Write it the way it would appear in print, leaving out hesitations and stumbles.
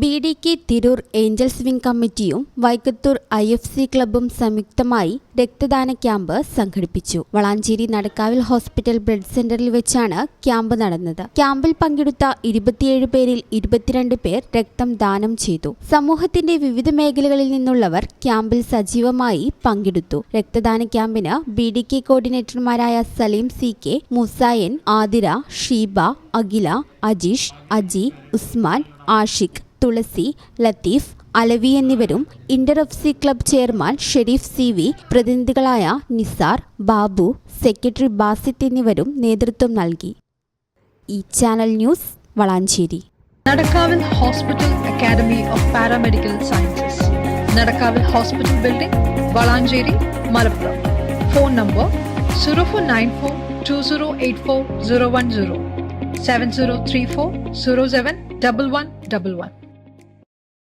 BDK Tirur Angeles wing കമ്മിറ്റിയും Vaikkathur IFC ക്ലബ്ബും സംയുക്തമായി രക്തദാന ക്യാമ്പ് സംഘടിപ്പിച്ചു. വളാഞ്ചേരി നടക്കാവിൽ ഹോസ്പിറ്റൽ ബ്ലഡ് സെന്ററിൽ വെച്ചാണ് ക്യാമ്പ് നടന്നത്. ക്യാമ്പിൽ പങ്കെടുത്ത 27 പേരിൽ 22 പേർ രക്തം ദാനം ചെയ്തു. സമൂഹത്തിന്റെ വിവിധ മേഖലകളിൽ നിന്നുള്ളവർ ക്യാമ്പിൽ സജീവമായി പങ്കെടുത്തു. രക്തദാന ക്യാമ്പിന് BDK കോർഡിനേറ്റർമാരായ സലീം CK, മുസായൻ, ആതിര, ഷീബ, അഖില, അജീഷ്, അജി, ഉസ്മാൻ, ആഷിഖ്, തുളസി, ലത്തീഫ്, അലവി എന്നിവരും inter FC club chairman Shareef CV, പ്രതിനിധികളായ നിസാർ, ബാബു, സെക്രട്ടറി ബാസിത്ത് എന്നിവരും നേതൃത്വം നൽകി. ഈ channel news Valanchery. Nadakkavil hospital academy of paramedical sciences, Nadakkavil hospital building, Valanchery, Malappuram. Phone number 04942084 010 7034 07 1111.